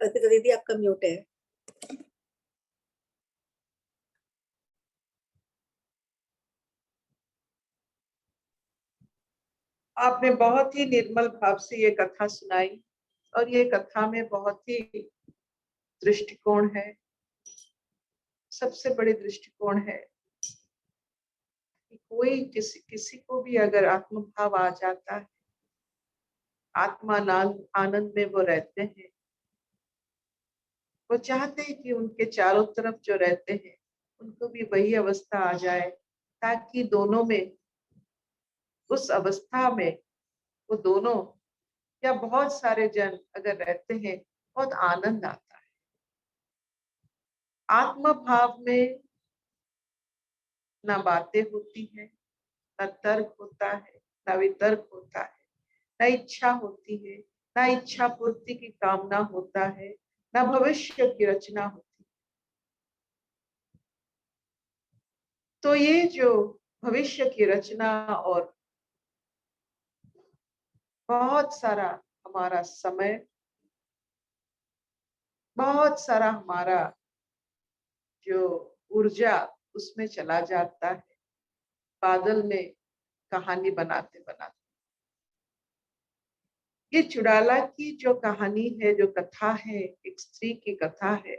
अर्पिता दीदी आपका म्यूट है। आपने बहुत ही निर्मल भाव से ये कथा सुनाई और ये कथा में बहुत ही दृष्टिकोण है। सबसे बड़ी दृष्टिकोण है कि कोई किसी को भी अगर आत्मभाव आ जाता है, आनंद में वो रहते हैं, वो चाहते हैं कि उनके चारों तरफ जो रहते हैं उनको भी वही अवस्था आ जाए, ताकि दोनों में, उस अवस्था में वो दोनों या बहुत सारे जन अगर रहते हैं, बहुत आनंद आता है। आत्म भाव में ना बातें होती है, ना तर्क होता है, ना वितर्क होता है, ना इच्छा होती है, ना इच्छा पूर्ति की कामना होता है, ना भविष्य की रचना होती है। तो ये जो भविष्य की रचना और बहुत सारा हमारा समय, बहुत सारा हमारा जो ऊर्जा उसमें चला जाता है, बादल में कहानी बनाते बनाते। ये चुड़ाला की जो कहानी है, जो कथा है, एक स्त्री की कथा है।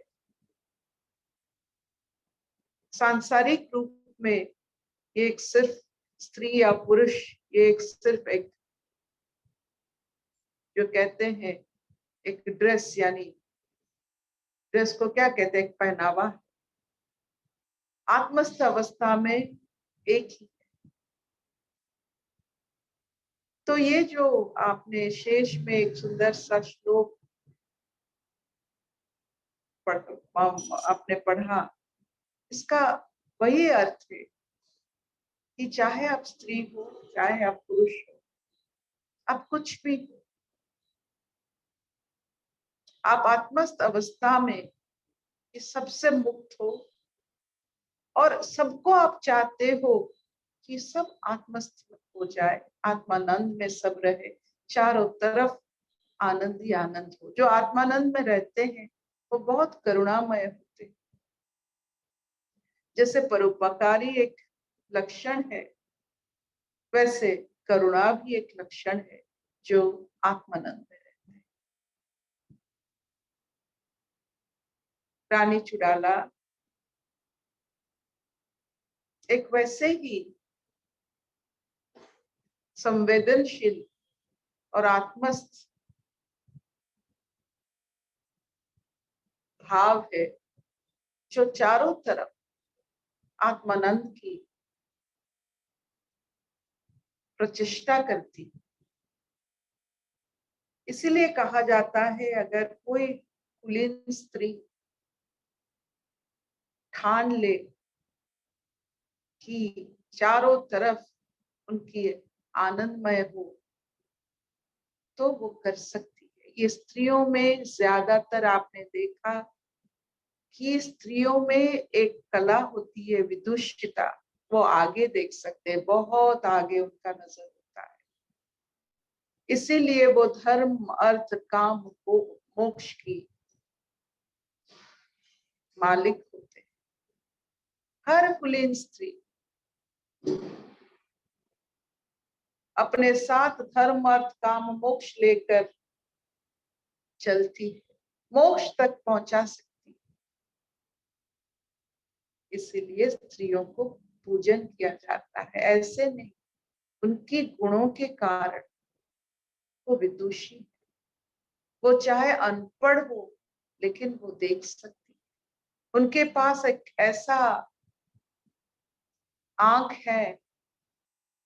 सांसारिक रूप में ये एक सिर्फ स्त्री या पुरुष, ये एक सिर्फ एक जो कहते हैं एक ड्रेस, यानी ड्रेस को क्या कहते हैं, एक पहनावा। आत्मस्थ अवस्था में एक ही। तो ये जो आपने शेष में एक सुंदर सा श्लोक आपने पढ़ा, इसका वही अर्थ है कि चाहे आप स्त्री हो, चाहे आप पुरुष हो, आप कुछ भी हो, आप आत्मस्थ अवस्था में इस सबसे मुक्त हो, और सबको आप चाहते हो कि सब आत्मस्थ हो जाए, आत्मानंद में सब रहे, चारों तरफ आनंद ही आनंद हो। जो आत्मानंद में रहते हैं वो बहुत करुणामय होते हैं। जैसे परोपकारी एक लक्षण है, वैसे करुणा भी एक लक्षण है जो आत्मानंद में रहते हैं। रानी चुड़ाला एक वैसे ही संवेदनशील और आत्मस्थ भाव है, जो चारों तरफ आत्मानंद की प्रचेष्टा करती। इसीलिए कहा जाता है, अगर कोई कुलीन स्त्री ठान ले कि चारों तरफ उनकी आनंदमय हो, तो वो कर सकती है। ये स्त्रियों में ज्यादातर आपने देखा कि स्त्रियों में एक कला होती है, विदुषिता। वो आगे देख सकते हैं, बहुत आगे उनका नजर होता है। इसीलिए वो धर्म, अर्थ, काम, मोक्ष की मालिक होते हैं। हर कुलीन स्त्री अपने साथ धर्म, अर्थ, काम, मोक्ष लेकर चलती है, मोक्ष तक पहुंचा सकती है। इसीलिए स्त्रियों को पूजन किया जाता है। ऐसे नहीं, उनकी गुणों के कारण वो विदुषी है। वो चाहे अनपढ़ हो, लेकिन वो देख सकती है। उनके पास एक ऐसा आंख है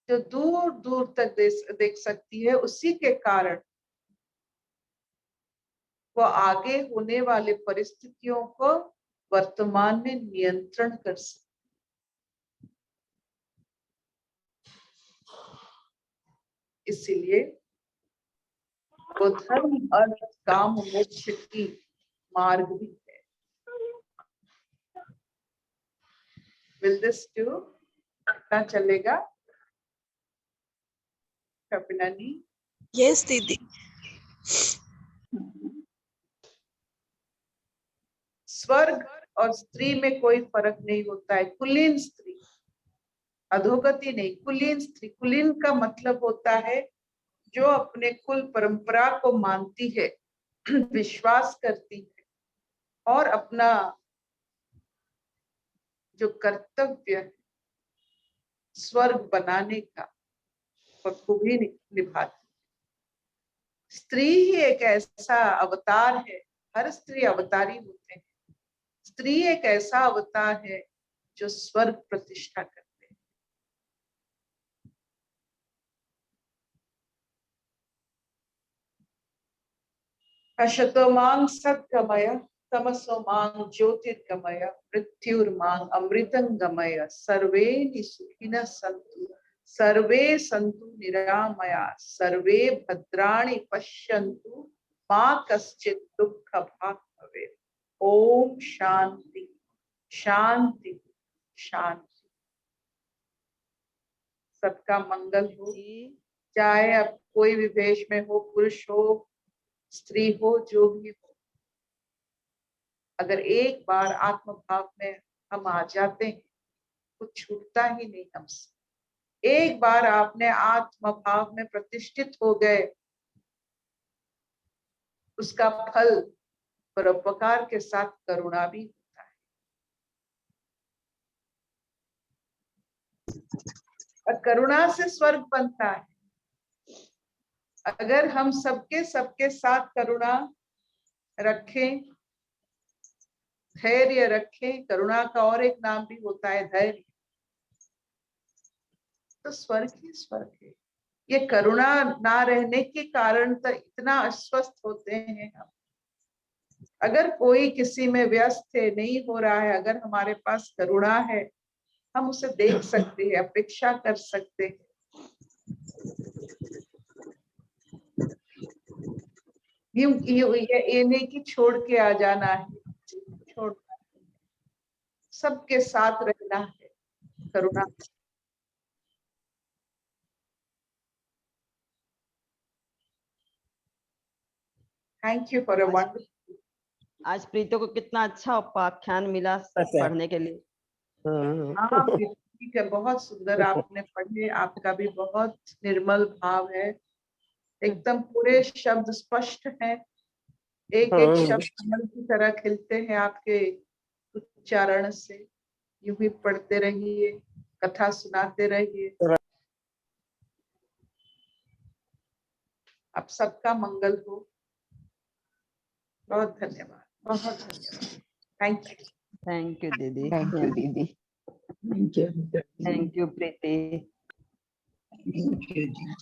जो दूर दूर तक देख सकती है। उसी के कारण वो आगे होने वाले परिस्थितियों को वर्तमान में नियंत्रण कर सकती। इसीलिए वो धर्म, अर्थ, काम, मोक्ष की मार्ग भी है। Will this do? कितना चलेगा कपिनानी? यस दीदी। स्वर्ग और स्त्री में कोई फर्क नहीं होता है। कुलीन स्त्री, अधोगति नहीं, कुलीन स्त्री। कुलीन का मतलब होता है जो अपने कुल परंपरा को मानती है, विश्वास करती है और अपना जो कर्तव्य है स्वर्ग बनाने का बखूबी निभाती। स्त्री ही एक ऐसा अवतार है, हर स्त्री अवतारी होते हैं, स्त्री एक ऐसा अवतार है जो स्वर्ग प्रतिष्ठा करते हैं। अशतो मांग सद्गमय तमसो मांग ज्योतिर्गमय मृत्युर्मांग अमृतंगमय सर्वे सुखिनः सन्तु सर्वे सन्तु निरामया सर्वे भद्राणि पश्यन्तु मा कश्चित् दुःख भाग् भवेत्। ओम शांति शांति शांति। सबका मंगल हो। चाहे अब कोई भी वेश में हो, पुरुष हो स्त्री हो, जो भी हो, अगर एक बार आत्म भाव में हम आ जाते हैं कुछ छूटता ही नहीं हमसे। एक बार आपने आत्म भाव में प्रतिष्ठित हो गए, उसका फल परोपकार के साथ करुणा भी होता है। और करुणा से स्वर्ग बनता है। अगर हम सबके साथ करुणा रखें, धैर्य रखें, करुणा का और एक नाम भी होता है धैर्य, तो स्वर्ग ही स्वर्ग है। ये करुणा ना रहने के कारण तो इतना अस्वस्थ होते हैं हम। अगर कोई किसी में व्यस्त है, नहीं हो रहा है, अगर हमारे पास करुणा है, हम उसे देख सकते हैं, अपेक्षा कर सकते हैं। ये नहीं कि छोड़ के आ जाना है, छोड़ना है, सबके साथ रहना है Karuna. Thank you for a wonderful. आज प्रीतो को कितना अच्छा उपाख्यान मिला पढ़ने के लिए। हाँ ठीक है, बहुत सुंदर आपने पढ़े, आपका भी बहुत निर्मल भाव है, एकदम पूरे शब्द स्पष्ट हैं, एक एक शब्द कमल की तरह खिलते हैं आपके उच्चारण से। यूं ही पढ़ते रहिए, कथा सुनाते रहिए। आप सबका मंगल हो। बहुत धन्यवाद, बहुत धन्यवाद। Thank you. थैंक यू दीदी। थैंक यू दीदी। Thank you Preeti. Thank you ji.